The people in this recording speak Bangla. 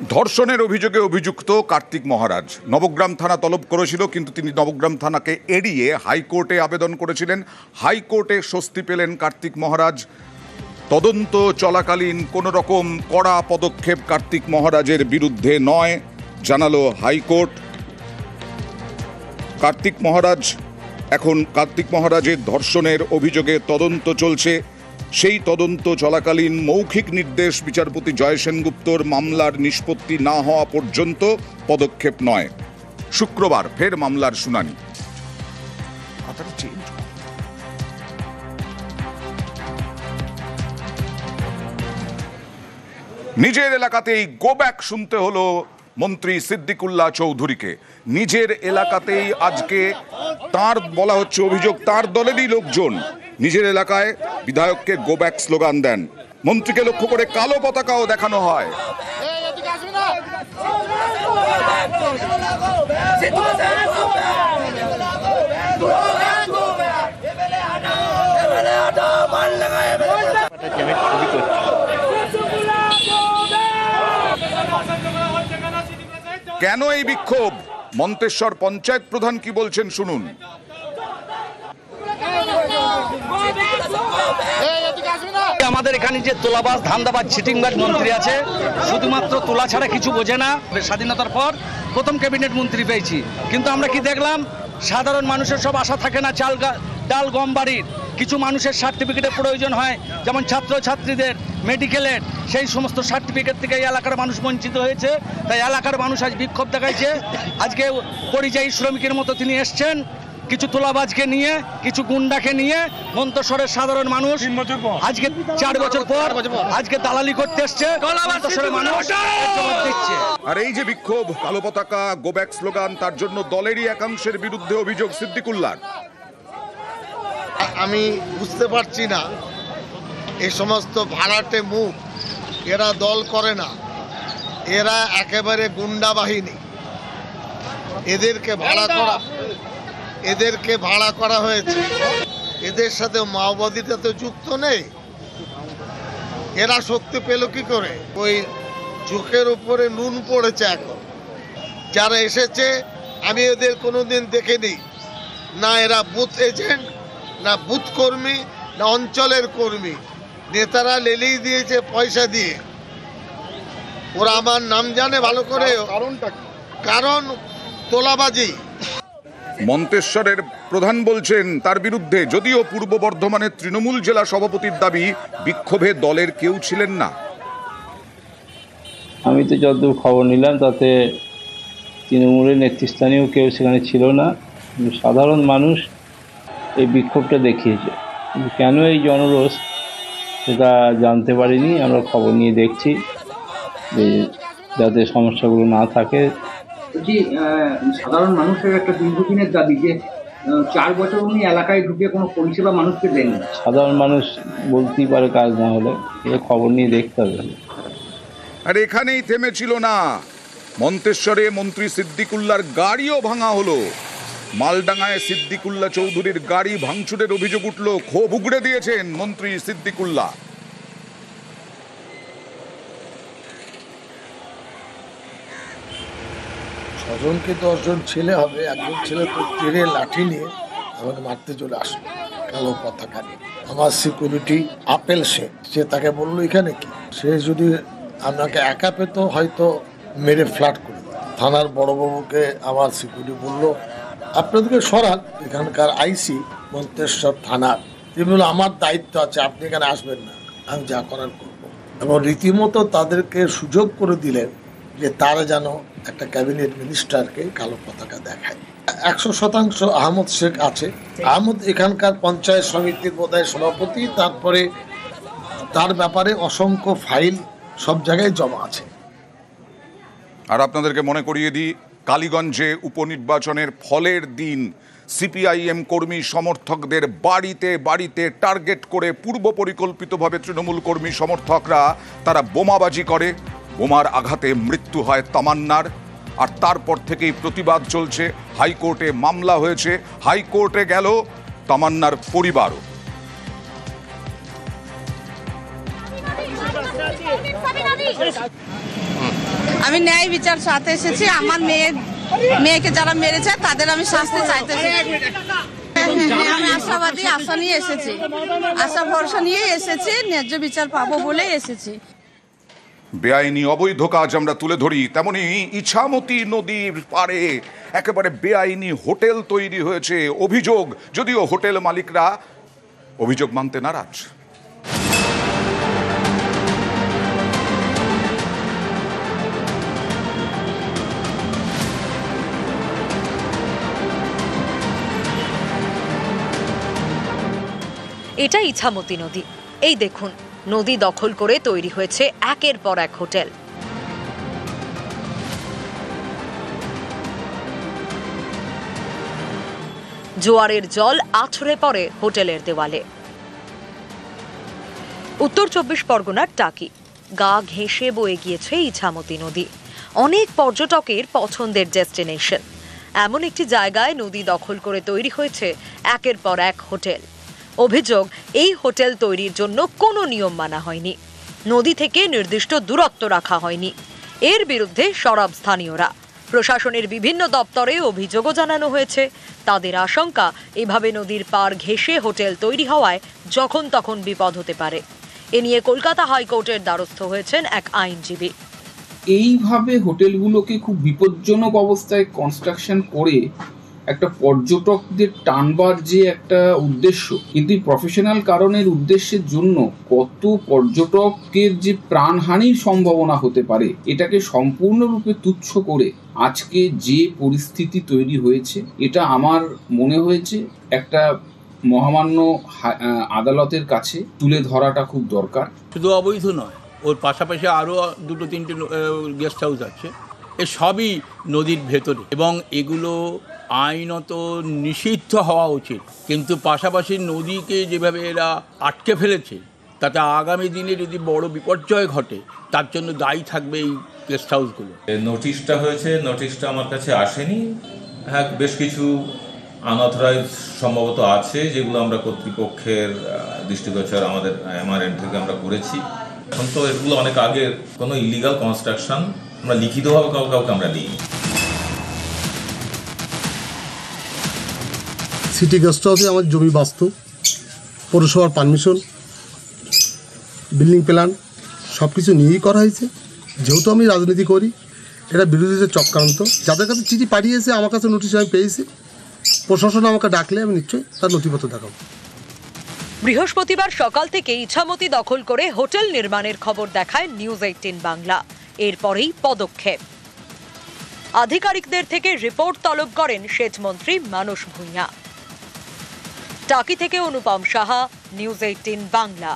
ধর্ষণের অভিযোগে অভিযুক্ত কার্তিক মহারাজ নবগ্রাম থানা তলব করেছিল, কিন্তু তিনি নবগ্রাম থানাকে এড়িয়ে হাইকোর্টে আবেদন করেছিলেন। হাইকোর্টে স্বস্তি পেলেন কার্তিক মহারাজ। তদন্ত চলাকালীন কোনো রকম কড়া পদক্ষেপ কার্তিক মহারাজের বিরুদ্ধে নয়, জানালো হাইকোর্ট। কার্তিক মহারাজের ধর্ষণের অভিযোগে তদন্ত চলছে। সেই তদন্ত চলাকালীন মৌখিক নির্দেশ বিচারপতি জয় সেনগুপ্তর মামলার নিষ্পত্তি না হওয়া পর্যন্ত পদক্ষেপ নয়। শুক্রবার ফের মামলার শুনানি। নিজের এলাকাতেই গো ব্যাক শুনতে হলো মন্ত্রী সিদ্দিকুল্লাহ চৌধুরীকে। নিজের এলাকাতেই আজকে তার বলা হচ্ছে অভিযোগ, তার দলেরই লোকজন নিজের এলাকায় বিধায়ককে গো ব্যাক স্লোগান দেন। মন্ত্রীকে লক্ষ্য করে কালো পতাকাও দেখানো হয়। কেন এই বিক্ষোভ? মন্তেশ্বর পঞ্চায়েত প্রধান কি বলছেন শুনুন। আমাদের এখানে যে তোলাবাজ, ধান্দাবাজ, চিটিংবাজ মন্ত্রী আছে, শুধুমাত্র তোলা ছাড়া কিছু বোঝে না। স্বাধীনতার পর প্রথম ক্যাবিনেট মন্ত্রী পেয়েছি, কিন্তু আমরা কি দেখলাম? সাধারণ মানুষের সব আশা থাকে না ডাল গম বাড়ির। কিছু মানুষের সার্টিফিকেটের প্রয়োজন হয়, যেমন ছাত্রছাত্রীদের মেডিকেলের, সেই সমস্ত সার্টিফিকেট থেকে এই এলাকার মানুষ বঞ্চিত হয়েছে। তাই এলাকার মানুষ আজ বিক্ষোভ দেখাইছে। আজকে পরিযায়ী শ্রমিকের মতো তিনি এসছেন, কিছু তোলাবাজকে নিয়ে, কিছু গুন্ডাকে নিয়ে। মন্তেশ্বরের সাধারণ মানুষ আজকে 4 বছর পর আজকে দালালি করতে এসছে। মন্তেশ্বরের মানুষ জবাব দিচ্ছে। আর এই যে বিক্ষোভ, কালো পতাকা, গো ব্যাক স্লোগান, তার জন্য দলেরই একাংশের বিরুদ্ধে অভিযোগ সিদ্দিকুল্লাহ। আমি বুঝতে পারছি না, এই সমস্ত ভাড়াটে মুখ, এরা দল করে না, এরা একেবারে গুন্ডা বাহিনী। এদেরকে ভাড়া করা হয়েছে। এদের সাথে মাওবাদীটা তো যুক্ত নেই। এরা শক্তি পেল কি করে? ওই চোখের উপরে নুন পড়েছে এখন। যারা এসেছে আমি এদের কোনোদিন দেখিনি, না এরা বুথ এজেন্ট, না বুথ কর্মী, না অঞ্চলের কর্মী। নেতারা লেলিয়ে দিয়েছে পয়সা দিয়ে। ওরা আমার নাম জানে ভালো করে। কারণ তোলাবাজি। মন্তেশ্বরের প্রধান বলছেন তার বিরুদ্ধে, যদিও পূর্ব বর্ধমানের তৃণমূল জেলা সভাপতির দাবি বিক্ষোভে দলের কেউ ছিলেন না। আমি তো যতদূর খবর নিলাম তাতে তৃণমূলের নেতৃস্থানীয় কেউ সেখানে ছিল না। সাধারণ মানুষ এই বিক্ষোভটা দেখিয়েছে। কেন এই জনরোষ সেটা জানতে পারিনি। আমরা খবর নিয়ে দেখছি যাতে সমস্যাগুলো না থাকে। সাধারণ মানুষের একটা দীর্ঘদিনের দাবি যে 4 বছর উনি এলাকায় ঢুকে কোনো পরিষেবা মানুষকে দেন না। সাধারণ মানুষ বলতেই পারে কাজ না হলে, এটা খবর নিয়ে দেখতে হবে। আর এখানেই থেমেছিল না, মন্তেশ্বরে মন্ত্রী সিদ্দিকুল্লাহর গাড়িও ভাঙা হলো। মালডাঙ্গায় সিদ্দিকুল্লাহ চৌধুরীর গাড়ি ভাঙচুরের অভিযোগ উঠল। ক্ষোভ উগড়ে দিয়েছেন মন্ত্রী সিদ্দিকুল্লাহ। ছজনকে 10 জন ছেলে হবে, একজন ছেলে তো তীরে লাঠি নিয়ে আমাকে মারতে চলে আসলো কালো পতাকা নিয়ে। আমার সিকিউরিটি আপেল সে তাকে বললো এখানে কি? সে যদি আমাকে একা পেত হয়তো মেরে ফ্ল্যাট করে দিত। থানার বড়বাবুকে আমার সিকিউরিটি বললো আপনাদেরকে সরান, এখানকার আইসি মন্তেশ্বর থানার। তিনি বললো আমার দায়িত্ব আছে, আপনি এখানে আসবেন না, আমি যা করার করবো। এবং রীতিমতো তাদেরকে সুযোগ করে দিলেন যে তারা যেন একটা ক্যাবিনেট মিনিস্টারকে কালো পতাকা দেখায়। 100% আহমদ শেখ আছে। আহমদ এখানকার পঞ্চায়েত সমিতির বোধহয় সভাপতি। তারপরে তার ব্যাপারে অসংখ্য ফাইল সব জায়গায় জমা আছে। আর আপনাদেরকে মনে করিয়ে দিই, কালীগঞ্জে উপনির্বাচনের ফলের দিন সিপিআইএম কর্মী সমর্থকদের বাড়িতে বাড়িতে টার্গেট করে পূর্ব পরিকল্পিতভাবে তৃণমূল কর্মী সমর্থকরা তারা বোমাবাজি করে। বোমার আঘাতে মৃত্যু হয় তামান্নার। আর তারপর থেকেই প্রতিবাদ চলছে। হাইকোর্টে মামলা হয়েছে, হাইকোর্টে গেল তামান্নার পরিবারও। আমি ন্যায় বিচার চাইতে এসেছি। আমার মেয়েকে যারা মেরেছে তাদের আমি শাস্তি চাইতেছি। আমি আশাবাদী, আশা নিয়ে এসেছি, আশা ভরসা নিয়ে এসেছি, ন্যায্য বিচার পাবো বলে এসেছি। বেআইনি অবৈধ কাজ আমরা তুলে ধরি, তেমনি ইছামতি নদীর পাড়ে একেবারে বেআইনি হোটেল তৈরি হয়েছে। অভিযোগ, যদিও হোটেল মালিকরা অভিযোগ মানতে নারাজ। এটা ইছামতি নদী। এই দেখুন, নদী দখল করে তৈরি হয়েছে একের পর এক হোটেল। জোয়ারের জল আছড়ে পড়ে হোটেলের দেওয়ালে। উত্তর 24 পরগনার টাকি গা ঘেঁষে বয়ে গিয়েছে ইছামতি নদী, অনেক পর্যটকের পছন্দের ডেস্টিনেশন। এমন একটি জায়গায় নদী দখল করে তৈরি হয়েছে একের পর এক হোটেল। অভিযোগ, এই হোটেল তৈরির জন্য কোনো নিয়ম মানা হয়নি, নদী থেকে নির্দিষ্ট দূরত্ব রাখা হয়নি। এর বিরুদ্ধে সরব স্থানীয়রা। প্রশাসনের বিভিন্ন দপ্তরে অভিযোগও জানানো হয়েছে। তাদের আশঙ্কা, এভাবে নদীর পাড় ঘেঁষে হোটেল তৈরি হওয়ায় যখন তখন বিপদ হতে পারে। এ নিয়ে কলকাতা হাইকোর্টের দ্বারস্থ হয়েছেন এক আইনজীবী। এইভাবে হোটেলগুলোকে খুব বিপজ্জনক অবস্থায় কনস্ট্রাকশন করে একটা পর্যটকদের টানবার যে একটা উদ্দেশ্য, কিন্তু প্রফেশনাল কারণের উদ্দেশ্যের জন্য কত পর্যটকের যে প্রাণহানির সম্ভাবনা হতে পারে, এটাকে সম্পূর্ণরূপে তুচ্ছ করে আজকে যে পরিস্থিতি তৈরি হয়েছে, এটা আমার মনে হয়েছে একটা মহামান্য আদালতের কাছে তুলে ধরাটা খুব দরকার। শুধু অবৈধ নয়, ওর পাশাপাশি আরও 2-3টে গেস্ট হাউস আছে, এ সবই নদীর ভেতরে এবং এগুলো আইনত নিষিদ্ধ হওয়া উচিত। কিন্তু পাশাপাশি নদীকে যেভাবে এরা আটকে ফেলেছে, তাতে আগামী দিনে যদি বড় বিপর্যয় ঘটে, তার জন্য দায়ী থাকবে এই গেস্ট হাউসগুলো। নোটিশটা হয়েছে, নোটিশটা আমার কাছে আসেনি। হ্যাঁ, বেশ কিছু আনঅথরাইজ সম্ভবত আছে, যেগুলো আমরা কর্তৃপক্ষের দৃষ্টিগোচর আমাদের MRN থেকে আমরা করেছি। এখন তো এগুলো অনেক আগের, কোনো ইলিগাল কনস্ট্রাকশন আমরা লিখিতভাবে কাউকে আমরা দিই। সিটি গেস্ট হাউসে আমার জমি বাস্তু, পৌরসভার পারমিশন, বিল্ডিং প্ল্যান সব কিছু নিয়েই করা হয়েছে। যেহেতু আমি রাজনীতি করি, এটা বিরোধীদের চক্রান্ত। যাদের কাছে চিঠি পাঠিয়েছে, আমার কাছে নোটিশ আমি পেয়েছি। প্রশাসন আমাকে ডাকলে আমি নিশ্চয়ই তার নথিপত্র দেখাবো। বৃহস্পতিবার সকাল থেকে ইছামতি দখল করে হোটেল নির্মাণের খবর দেখায় নিউজ 18 বাংলা। এরপরেই পদক্ষেপ। আধিকারিকদের থেকে রিপোর্ট তলব করেন সেচমন্ত্রী মানস ভূঁইয়া। টাকি থেকে অনুপম সাহা, নিউজ 18 বাংলা।